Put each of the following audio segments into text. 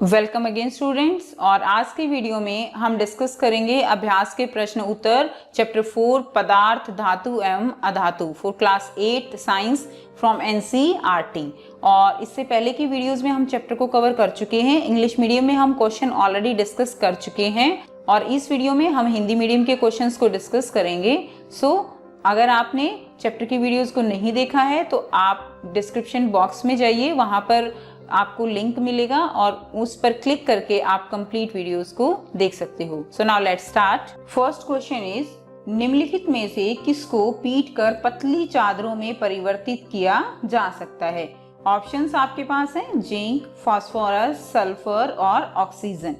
Welcome again students. और आज की वीडियो में हम डिस्कस करेंगे अभ्यास के प्रश्न उत्तर चैप्टर 4 पदार्थ धातु एवं अधातु for class 8 science from NCERT। और इससे पहले की वीडियोस में हम चैप्टर को कवर कर चुके हैं। इंग्लिश मीडियम में हम क्वेश्चन ऑलरेडी डिस्कस कर चुके हैं और इस वीडियो में हम हिंदी मीडियम के क्वेश्चंस को डिस्कस करेंगे। अगर आपने चैप्टर की वीडियोस को नहीं देखा है तो आप डिस्क्रिप्शन बॉक्स में जाइए, वहां पर आपको लिंक मिलेगा और उस पर क्लिक करके आप कंप्लीट वीडियोस को देख सकते हो। So now let's start. First question is, निम्नलिखित में से किसको पीटकर पतली चादरों में परिवर्तित किया जा सकता है? ऑप्शंस आपके पास हैं जिंक, फास्फोरस, सल्फर और ऑक्सीजन।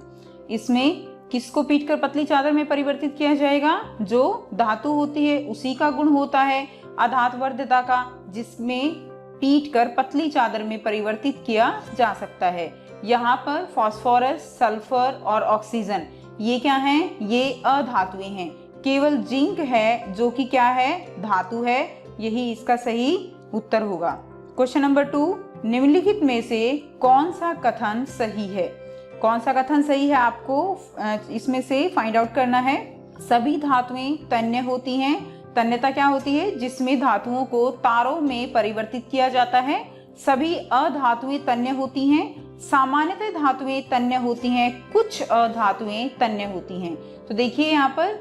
इसमें किसको पीटकर पतली चादर में परिवर्तित किया जाएगा? जो धातु होती है उसी का गुण होता है अधातवर्धता का, जिसमें पीट कर पतली चादर में परिवर्तित किया जा सकता है। यहाँ पर फास्फोरस, सल्फर और ऑक्सीजन ये क्या हैं? ये अधातुएं हैं। केवल जिंक है जो कि क्या है? धातु है। यही इसका सही उत्तर होगा। क्वेश्चन नंबर 2, निम्नलिखित में से कौन सा कथन सही है? कौन सा कथन सही है आपको इसमें से फाइंड आउट करना है। सभी धातुएं तन्य होती हैं। तन्यता क्या होती है? जिसमें धातुओं को तारों में परिवर्तित किया जाता है। सभी अधातुएं तन्य होती हैं। सामान्यतः धातुएं तन्य होती हैं, कुछ अधातुएं तन्य होती हैं। तो देखिए यहाँ पर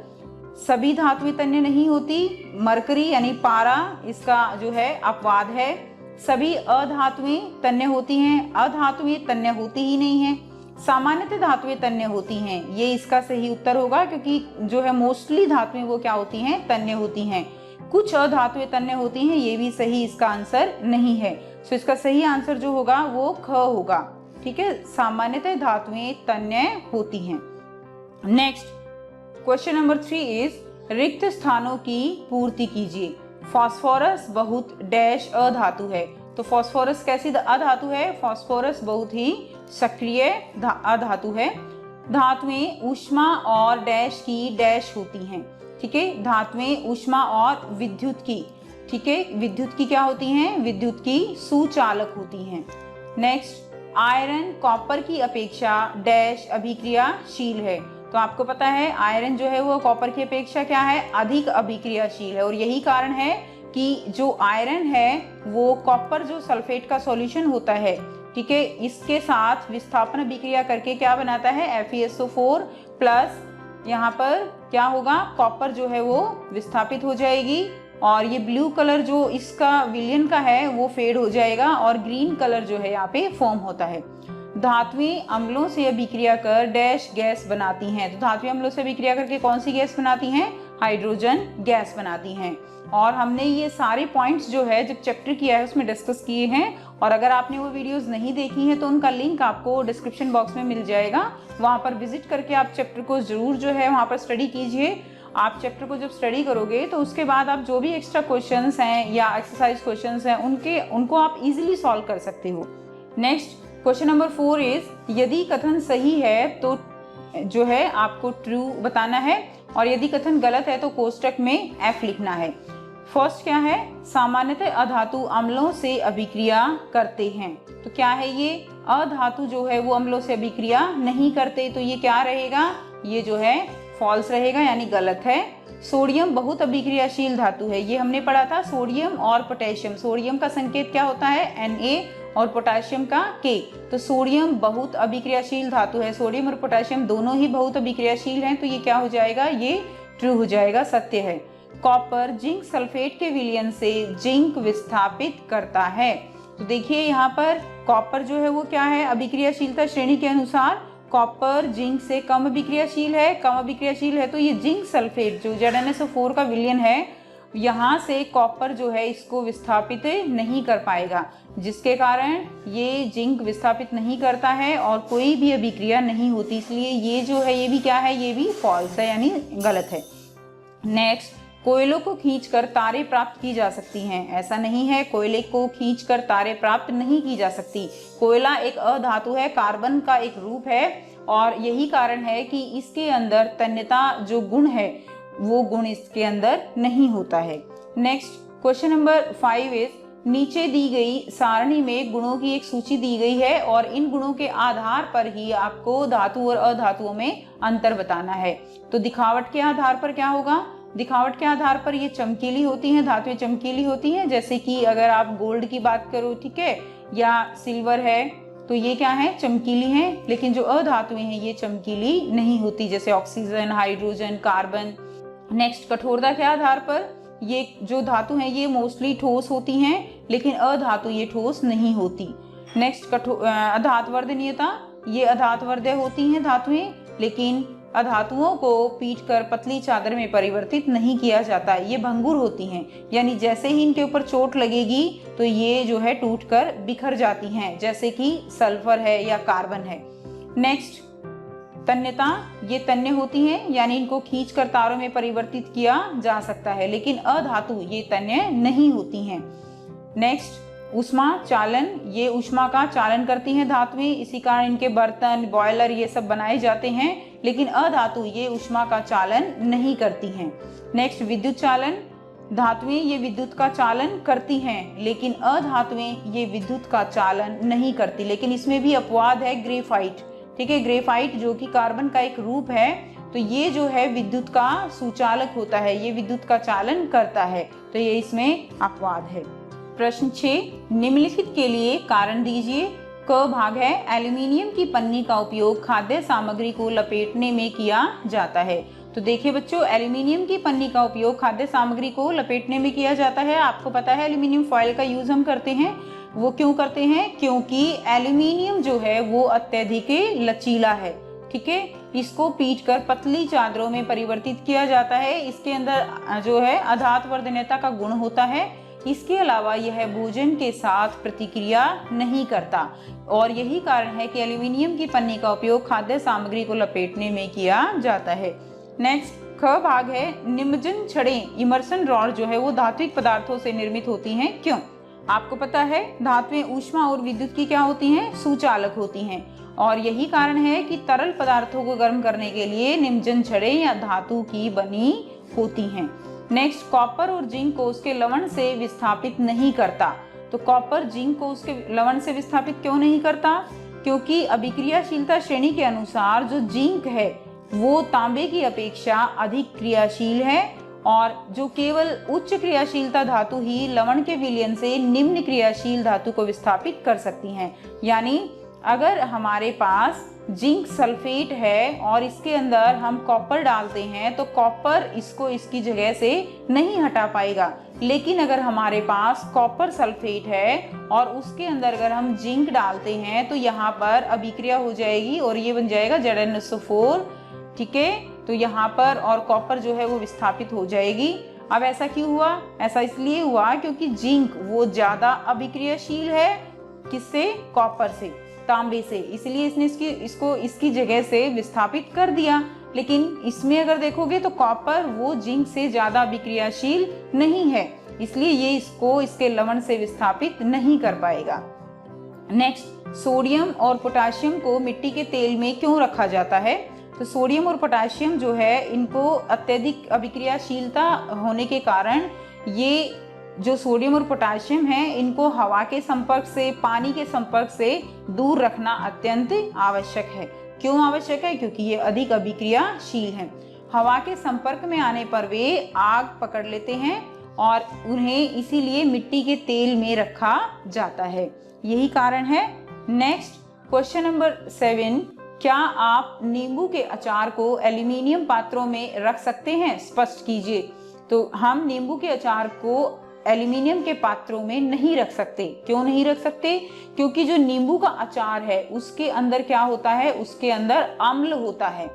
सभी धातुएं तन्य नहीं होती। मरकरी यानी पारा इसका जो है अपवाद है। सभी अधातुएं तन्य होती हैं, अधातुएं तन्य होती ही नहीं है। सामान्यतः धातुएं तन्य होती हैं, ये इसका सही उत्तर होगा, क्योंकि जो है मोस्टली धातुएं वो क्या होती हैं? तन्य होती हैं। कुछ अधातुएं तन्य होती हैं, ये भी सही इसका आंसर नहीं है। सो इसका सही आंसर जो होगा वो ख होगा। ठीक है, सामान्यतः धातुएं तन्य होती हैं। नेक्स्ट क्वेश्चन नंबर 3 इज, रिक्त स्थानों की पूर्ति कीजिए। फास्फोरस बहुत डैश अधातु है। तो फास्फोरस कैसी अधातु है? फास्फोरस बहुत ही सक्रिय अधातु है। धातुएं ऊष्मा और डैश की डैश होती हैं। ठीक है, धातुएं ऊष्मा और विद्युत की, ठीक है, विद्युत की क्या होती हैं? विद्युत की सुचालक होती हैं। नेक्स्ट, आयरन कॉपर की अपेक्षा डैश अभिक्रियाशील है। तो आपको पता है आयरन जो है वो कॉपर की अपेक्षा क्या है? अधिक अभिक्रियाशील है। और यही कारण है कि जो आयरन है वो कॉपर जो सल्फेट का सॉल्यूशन होता है, ठीक है, इसके साथ विस्थापन अभिक्रिया करके क्या बनाता है? FeSO4 प्लस यहाँ पर क्या होगा? कॉपर जो है वो विस्थापित हो जाएगी और ये ब्लू कलर जो इसका विलयन का है वो फेड हो जाएगा और ग्रीन कलर जो है यहाँ पे फॉर्म होता है। धातुएं अम्लों से अभिक्रिया कर डैश गैस बनाती हैं। तो धातुएं अम्लों से अभिक्रिया करके कौन सी गैस बनाती हैं? हाइड्रोजन गैस बनाती हैं। और हमने ये सारे पॉइंट्स जो है जब चैप्टर किया है उसमें डिस्कस किए हैं। और अगर आपने वो वीडियोस नहीं देखी हैं तो उनका लिंक आपको डिस्क्रिप्शन बॉक्स में मिल जाएगा, वहाँ पर विजिट करके आप चैप्टर को जरूर जो है वहाँ पर स्टडी कीजिए। आप चैप्टर को जब स्टडी करोगे तो उसके बाद आप जो भी एक्स्ट्रा क्वेश्चंस हैं या एक्सरसाइज क्वेश्चंस हैं उनको आप इजीली सॉल्व कर सकते हो। नेक्स्ट क्वेश्चन नंबर 4 इज, यदि कथन सही है तो जो है आपको ट्रू बताना है और यदि कथन गलत है तो कोष्टक में F लिखना है। फर्स्ट क्या है? सामान्यतः अधातु अम्लों से अभिक्रिया करते हैं। तो क्या है ये? अधातु जो है वो अम्लों से अभिक्रिया नहीं करते। तो ये क्या रहेगा? ये जो है फॉल्स रहेगा, यानी गलत है। सोडियम बहुत अभिक्रियाशील धातु है, ये हमने पढ़ा था। सोडियम और पोटेशियम, सोडियम का संकेत क्या होता है? Na और पोटेशियम का K। तो सोडियम बहुत अभिक्रियाशील धातु है। सोडियम और पोटेशियम दोनों ही बहुत अभिक्रियाशील हैं, तो ये क्या हो जाएगा? ये ट्रू हो जाएगा, सत्य है। कॉपर जिंक सल्फेट के विलयन से जिंक विस्थापित करता है। तो देखिए यहाँ पर कॉपर जो है वो क्या है? अभिक्रियाशीलता श्रेणी के अनुसार कॉपर जिंक से कम अभिक्रियाशील है। कम अभिक्रियाशील है तो ये जिंक सल्फेट जो ZnSO4 का विलयन है, यहाँ से कॉपर जो है इसको विस्थापित नहीं कर पाएगा, जिसके कारण ये जिंक विस्थापित नहीं करता है और कोई भी अभिक्रिया नहीं होती। इसलिए ये जो है ये भी क्या है? ये भी फॉल्स है, यानी गलत है। नेक्स्ट, कोयलों को खींचकर तारे प्राप्त की जा सकती हैं। ऐसा नहीं है, कोयले को खींचकर तारे प्राप्त नहीं की जा सकती। कोयला एक अधातु है, कार्बन का एक रूप है और यही कारण है कि इसके अंदर तन्यता जो गुण है वो गुण इसके अंदर नहीं होता है। नेक्स्ट क्वेश्चन नंबर 5 इज, नीचे दी गई सारणी में गुणों की एक सूची दी गई है और इन गुणों के आधार पर ही आपको धातु और अधातुओं में अंतर बताना है। तो दिखावट के आधार पर क्या होगा, दिखावट के आधार पर ये चमकीली होती हैं, धातुएं चमकीली होती हैं, जैसे कि अगर आप गोल्ड की बात करो, ठीक है, या सिल्वर है, तो ये क्या है, चमकीली हैं। लेकिन जो अधातुएं हैं ये चमकीली नहीं होती, जैसे ऑक्सीजन, हाइड्रोजन, कार्बन। नेक्स्ट, कठोरता के आधार पर ये जो धातु हैं ये मोस्टली ठोस होती हैं, लेकिन अधातु ये ठोस नहीं होती। नेक्स्ट, अधातवर्धनीयता, ये अधातवर्धय होती हैं धातुएं, लेकिन अधातुओं को पीटकर पतली चादर में परिवर्तित नहीं किया जाता, ये भंगुर होती हैं, यानी जैसे ही इनके ऊपर चोट लगेगी तो ये जो है टूटकर बिखर जाती हैं, जैसे कि सल्फर है या कार्बन है। नेक्स्ट, तन्यता, ये तन्य होती हैं, यानी इनको खींचकर तारों में परिवर्तित किया जा सकता है, लेकिन अधातु ये तन्य नहीं होती हैं। नेक्स्ट, ऊष्मा चालन, ये ऊष्मा का चालन करती हैं धातुएं, इसी कारण इनके बर्तन, बॉयलर ये सब बनाए जाते हैं, लेकिन अधातु ये ऊष्मा का चालन नहीं करती हैं। नेक्स्ट, विद्युत चालन, धातुएं ये विद्युत का चालन करती हैं, लेकिन अधातुएं ये विद्युत का चालन नहीं करती, लेकिन इसमें भी अपवाद है, ग्रेफाइट, ठीक है, ग्रेफाइट जो कि कार्बन का एक रूप है, तो ये जो है विद्युत का सुचालक होता है, ये विद्युत का चालन करता है, तो ये इसमें अपवाद है। प्रश्न 6, निम्नलिखित के लिए कारण दीजिए। क भाग है, एल्यूमिनियम की पन्नी का उपयोग खाद्य सामग्री को लपेटने में किया जाता है। तो देखिए बच्चों, एल्यूमिनियम की पन्नी का उपयोग खाद्य सामग्री को लपेटने में किया जाता है। आपको पता है एल्यूमिनियम फॉयल का यूज हम करते हैं, वो क्यों करते हैं, क्योंकि एल्यूमिनियम जो है वो अत्यधिक लचीला है, ठीक है, इसको पीटकर पतली चादरों में परिवर्तित किया जाता है। इसके अंदर जो है अधातवर्धनीयता का गुण होता है। इसके अलावा यह भोजन के साथ प्रतिक्रिया नहीं करता, और यही कारण है कि एल्यूमिनियम की पन्नी का उपयोग खाद्य सामग्री को लपेटने में किया जाता है। नेक्स्ट, ख भाग है, निमज्जन छड़ें, इमर्सन रॉड जो है वो धात्विक पदार्थों से निर्मित होती हैं, क्यों? आपको पता है धातुएं ऊष्मा और विद्युत की क्या होती हैं, सुचालक होती हैं, और यही कारण है कि तरल पदार्थों को गर्म करने के लिए निमज्जन छड़ें या धातु की बनी होती हैं। नेक्स्ट, कॉपर और जिंक को उसके लवण से विस्थापित नहीं करता। तो कॉपर जिंक को उसके लवण से विस्थापित क्यों नहीं करता? क्योंकि अभिक्रियाशीलता श्रेणी के अनुसार जो जिंक है वो तांबे की अपेक्षा अधिक क्रियाशील है, और जो केवल उच्च क्रियाशीलता धातु ही लवण के विलयन से निम्न क्रियाशील धातु को विस्थापित कर सकती हैं। यानी अगर हमारे पास जिंक सल्फेट है और इसके अंदर हम कॉपर डालते हैं तो कॉपर इसको इसकी जगह से नहीं हटा पाएगा, लेकिन अगर हमारे पास कॉपर सल्फेट है और उसके अंदर अगर हम जिंक डालते हैं तो यहाँ पर अभिक्रिया हो जाएगी और ये बन जाएगा ZnSO4, ठीक है। तो यहाँ पर और कॉपर जो है वो विस्थापित हो जाएगी। अब ऐसा क्यों हुआ? ऐसा इसलिए हुआ क्योंकि जिंक वो ज्यादा अभिक्रियाशील है, किससे? कॉपर से, तांबे से, इसलिए इसने इसको इसकी जगह से विस्थापित कर दिया। लेकिन इसमें अगर देखोगे तो कॉपर वो जिंक से ज्यादा अभिक्रियाशील नहीं है, इसलिए ये इसको इसके लवण से विस्थापित नहीं कर पाएगा। नेक्स्ट, सोडियम और पोटाशियम को मिट्टी के तेल में क्यों रखा जाता है? तो सोडियम और पोटाशियम जो है इनको अत्यधिक अभिक्रियाशीलता होने के कारण ये जो सोडियम और पोटाशियम है इनको हवा के संपर्क से, पानी के संपर्क से दूर रखना अत्यंत आवश्यक है। क्यों आवश्यक है? क्योंकि ये अधिक अभिक्रियाशील हैं। हवा के संपर्क में आने पर वे आग पकड़ लेते हैं और उन्हें इसीलिए मिट्टी के तेल में रखा जाता है, यही कारण है। नेक्स्ट, क्वेश्चन नंबर 7, क्या आप नींबू के अचार को एल्यूमिनियम पात्रों में रख सकते हैं? स्पष्ट कीजिए। तो हम नींबू के अचार को एल्यूमिनियम के पात्रों में नहीं रख सकते। क्यों नहीं रख सकते? क्योंकि जो नींबू का अचार है उसके अंदर क्या होता है? उसके अंदर अम्ल होता है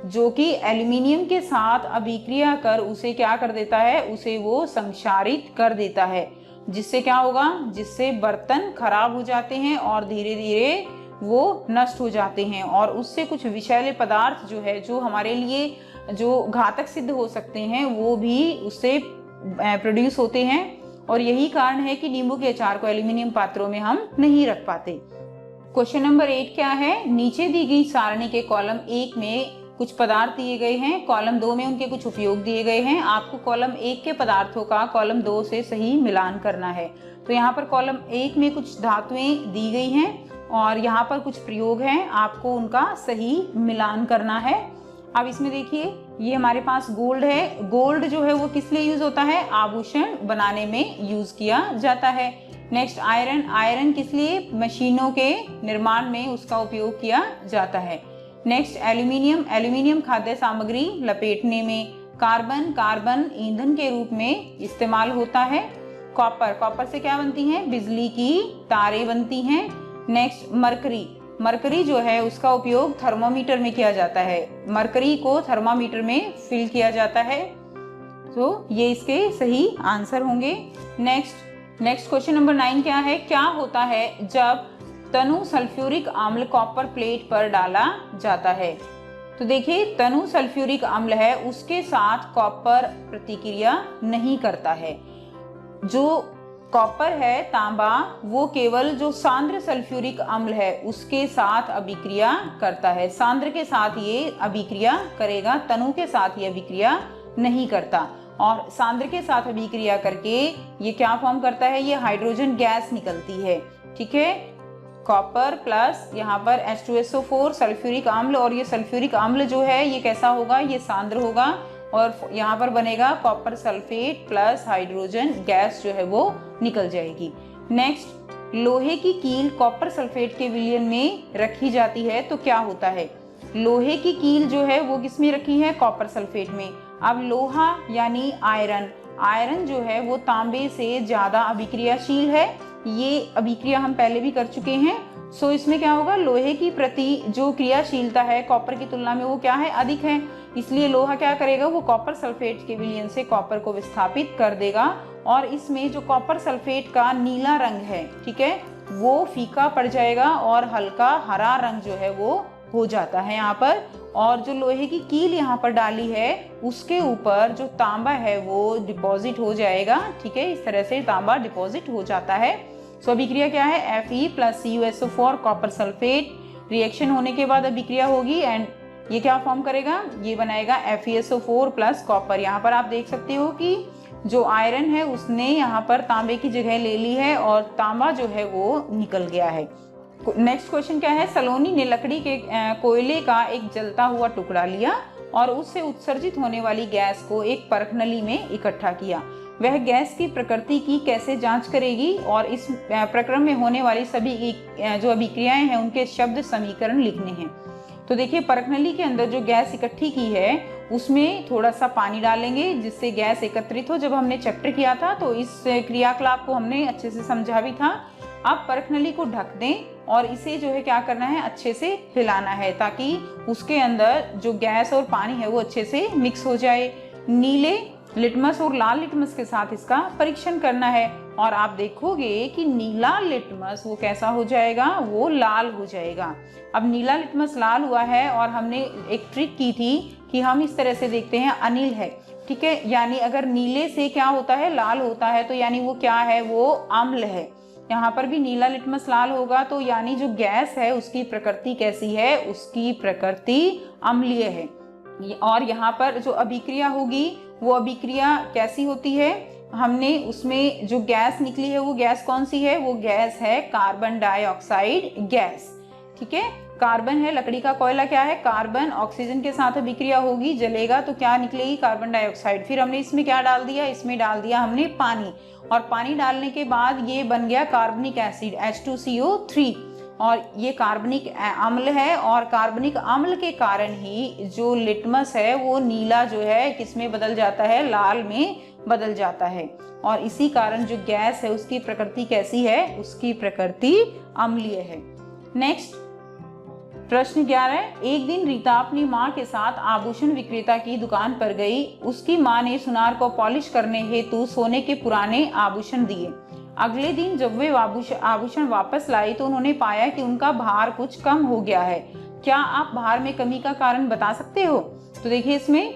जो कि एल्यूमिनियम के साथ अभिक्रिया कर उसे क्या कर देता है? उसे वो संक्षारित कर देता है, जिससे क्या होगा? जिससे बर्तन खराब हो जाते हैं और धीरे धीरे वो नष्ट हो जाते हैं, और उससे कुछ विषैले पदार्थ जो है जो हमारे लिए जो घातक सिद्ध हो सकते हैं वो भी उससे प्रोड्यूस होते हैं। और यही कारण है कि नींबू के अचार को एल्यूमिनियम पात्रों में हम नहीं रख पाते। क्वेश्चन नंबर 8 क्या है? नीचे दी गई सारणी के कॉलम 1 में कुछ पदार्थ दिए गए हैं, कॉलम 2 में उनके कुछ उपयोग दिए गए हैं। आपको कॉलम 1 के पदार्थों का कॉलम 2 से सही मिलान करना है। तो यहाँ पर कॉलम 1 में कुछ धातुएं दी गई हैं और यहाँ पर कुछ प्रयोग हैं, आपको उनका सही मिलान करना है। अब इसमें देखिए, ये हमारे पास गोल्ड है। गोल्ड जो है वो किस लिए यूज होता है? आभूषण बनाने में यूज किया जाता है। नेक्स्ट आयरन, आयरन किस लिए? मशीनों के निर्माण में उसका उपयोग किया जाता है। नेक्स्ट एल्यूमिनियम, एल्यूमिनियम खाद्य सामग्री लपेटने में। कार्बन, कार्बन ईंधन के रूप में इस्तेमाल होता है। कॉपर, कॉपर से क्या बनती हैं? बिजली की तारें बनती हैं। नेक्स्ट मरकरी, मरकरी जो है उसका उपयोग थर्मोमीटर में किया जाता है। मरकरी को थर्मामीटर में फिल किया जाता है। तो ये इसके सही आंसर होंगे। नेक्स्ट क्वेश्चन नंबर 9 क्या है? क्या होता है जब तनु सल्फ्यूरिक अम्ल कॉपर प्लेट पर डाला जाता है? तो देखिए, तनु सल्फ्यूरिक अम्ल है, उसके साथ कॉपर प्रतिक्रिया नहीं करता है। जो कॉपर है, तांबा, वो केवल जो सांद्र सल्फ्यूरिक अम्ल है उसके साथ अभिक्रिया करता है। सांद्र के साथ ये अभिक्रिया करेगा, तनु के साथ ये अभिक्रिया नहीं करता। और सांद्र के साथ अभिक्रिया करके ये क्या फॉर्म करता है? ये हाइड्रोजन गैस निकलती है। ठीक है, कॉपर प्लस यहाँ पर H2SO4 सल्फ्यूरिक अम्ल, और ये सल्फ्यूरिक अम्ल जो है ये कैसा होगा? ये सांद्र होगा और यहाँ पर बनेगा copper sulphate plus hydrogen gas जो है वो निकल जाएगी। नेक्स्ट, लोहे की कील कॉपर सल्फेट के विलयन में रखी जाती है तो क्या होता है? लोहे की कील जो है वो किस में रखी है? कॉपर सल्फेट में। अब लोहा यानी आयरन, आयरन जो है वो तांबे से ज्यादा अभिक्रियाशील है। ये अभिक्रिया हम पहले भी कर चुके हैं। सो इसमें क्या होगा? लोहे की प्रति जो क्रियाशीलता है कॉपर की तुलना में वो क्या है? अधिक है। इसलिए लोहा क्या करेगा? वो कॉपर सल्फेट के विलयन से कॉपर को विस्थापित कर देगा और इसमें जो कॉपर सल्फेट का नीला रंग है, ठीक है, वो फीका पड़ जाएगा और हल्का हरा रंग जो है वो हो जाता है यहाँ पर। और जो लोहे की कील यहाँ पर डाली है उसके ऊपर जो तांबा है वो डिपॉजिट हो जाएगा। ठीक है, इस तरह से तांबा डिपॉजिट हो जाता है। सो अभिक्रिया क्या है? Fe plus CuSO4 copper sulphate, reaction होने के बाद अभिक्रिया होगी एंड ये क्या फॉर्म करेगा? ये बनाएगा FeSO4 प्लस कॉपर। यहाँ पर आप देख सकते हो कि जो आयरन है उसने यहाँ पर तांबे की जगह ले ली है और तांबा जो है वो निकल गया है। नेक्स्ट क्वेश्चन क्या है? सलोनी ने लकड़ी के कोयले का एक जलता हुआ टुकड़ा लिया और उससे उत्सर्जित होने वाली गैस को एक परखनली में इकट्ठा किया। वह गैस की प्रकृति की कैसे जांच करेगी और इस प्रक्रम में होने वाली सभी जो अभिक्रियाएं हैं उनके शब्द समीकरण लिखने हैं। तो देखिए, परखनली के अंदर जो गैस इकट्ठी की है उसमें थोड़ा सा पानी डालेंगे जिससे गैस एकत्रित हो। जब हमने चैप्टर किया था तो इस क्रियाकलाप को हमने अच्छे से समझा भी था। अब परखनली को ढक दें और इसे जो है क्या करना है? अच्छे से हिलाना है ताकि उसके अंदर जो गैस और पानी है वो अच्छे से मिक्स हो जाए। नीले लिटमस और लाल लिटमस के साथ इसका परीक्षण करना है और आप देखोगे कि नीला लिटमस वो कैसा हो जाएगा? वो लाल हो जाएगा। अब नीला लिटमस लाल हुआ है और हमने एक ट्रिक की थी कि हम इस तरह से देखते हैं, अनिल है, ठीक है, यानी अगर नीले से क्या होता है? लाल होता है, तो यानी वो क्या है? वो अम्ल है। यहाँ पर भी नीला लिटमस लाल होगा तो यानी जो गैस है उसकी प्रकृति कैसी है? उसकी प्रकृति अम्लीय है। और यहाँ पर जो अभिक्रिया होगी वो अभिक्रिया कैसी होती है? हमने उसमें जो गैस निकली है वो गैस कौन सी है? वो गैस है कार्बन डाइऑक्साइड गैस। ठीक है, कार्बन है, लकड़ी का कोयला क्या है? कार्बन, ऑक्सीजन के साथ अभिक्रिया होगी, जलेगा तो क्या निकलेगी? Carbon dioxide. फिर हमने इसमें क्या डाल दिया? इसमें डाल दिया हमने पानी, और पानी डालने के बाद ये बन गया कार्बनिक एसिड H2CO3 और ये कार्बनिक अम्ल है। और कार्बनिक अम्ल के कारण ही जो लिटमस है वो नीला जो है किसमें बदल जाता है? लाल में बदल जाता है। और इसी कारण जो गैस है उसकी प्रकृति कैसी है? उसकी प्रकृति अम्लीय है। नेक्स्ट प्रश्न 11, एक दिन रीता अपनी माँ के साथ आभूषण विक्रेता की दुकान पर गई। उसकी माँ ने सुनार को पॉलिश करने हेतु सोने के पुराने आभूषण दिए। अगले दिन जब वे आभूषण वापस लाई तो उन्होंने पाया कि उनका भार कुछ कम हो गया है। क्या आप भार में कमी का कारण बता सकते हो? तो देखिए, इसमें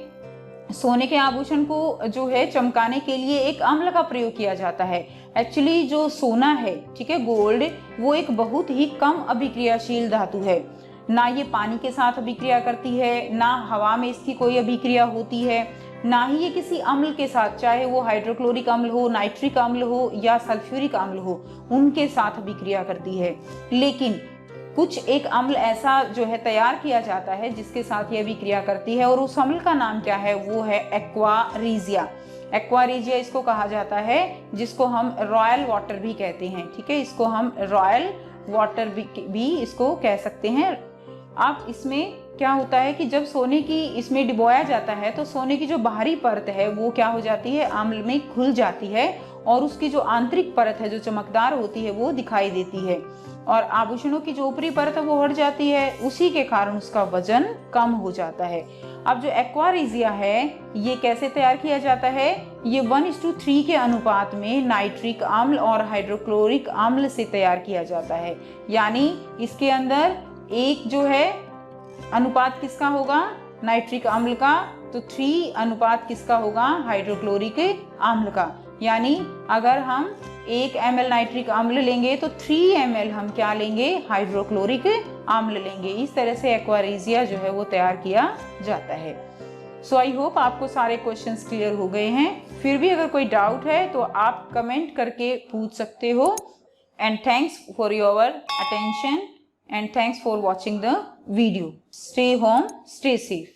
सोने के आभूषण को जो है चमकाने के लिए एक अम्ल का प्रयोग किया जाता है। एक्चुअली जो सोना है, ठीक है, गोल्ड, वो एक बहुत ही कम अभिक्रियाशील धातु है। ना ये पानी के साथ अभिक्रिया करती है, ना हवा में इसकी कोई अभिक्रिया होती है, ना ही ये किसी अम्ल के साथ, चाहे वो हाइड्रोक्लोरिक अम्ल हो, नाइट्रिक अम्ल हो या सल्फ्यूरिक अम्ल हो, उनके साथ अभिक्रिया करती है। लेकिन कुछ एक अम्ल ऐसा जो है तैयार किया जाता है जिसके साथ ये अभिक्रिया करती है, और उस अम्ल का नाम क्या है, वो है एक्वा रीजिया। एक्वा रीजिया इसको कहा जाता है, जिसको हम रॉयल वाटर भी कहते हैं। ठीक है, इसको हम रॉयल वाटर भी इसको कह सकते हैं। अब इसमें क्या होता है कि जब सोने की इसमें डिबोया जाता है तो सोने की जो बाहरी परत है वो क्या हो जाती है, अम्ल में घुल जाती है, और उसकी जो आंतरिक परत है जो चमकदार होती है वो दिखाई देती है, और आभूषणों की जो ऊपरी परत है वो हट जाती है। उसी के कारण उसका वजन कम हो जाता है। अब जो एक्वा रीजिया है ये कैसे तैयार किया जाता है, ये 1:3 के अनुपात में नाइट्रिक अम्ल और हाइड्रोक्लोरिक अम्ल से तैयार किया जाता है। यानी इसके अंदर एक जो है अनुपात किसका होगा, नाइट्रिक अम्ल का, तो 3 अनुपात किसका होगा, हाइड्रोक्लोरिक अम्ल का। यानी अगर हम 1 ml नाइट्रिक अम्ल लेंगे तो 3 ml हम क्या लेंगे, हाइड्रोक्लोरिक अम्ल लेंगे। इस तरह से एक्वा रीजिया जो है वो तैयार किया जाता है। सो आई होप आपको सारे क्वेश्चंस क्लियर हो गए हैं। फिर भी अगर कोई डाउट है तो आप कमेंट करके पूछ सकते हो। And thanks for your attention and thanks for watching the video. Stay home, stay safe.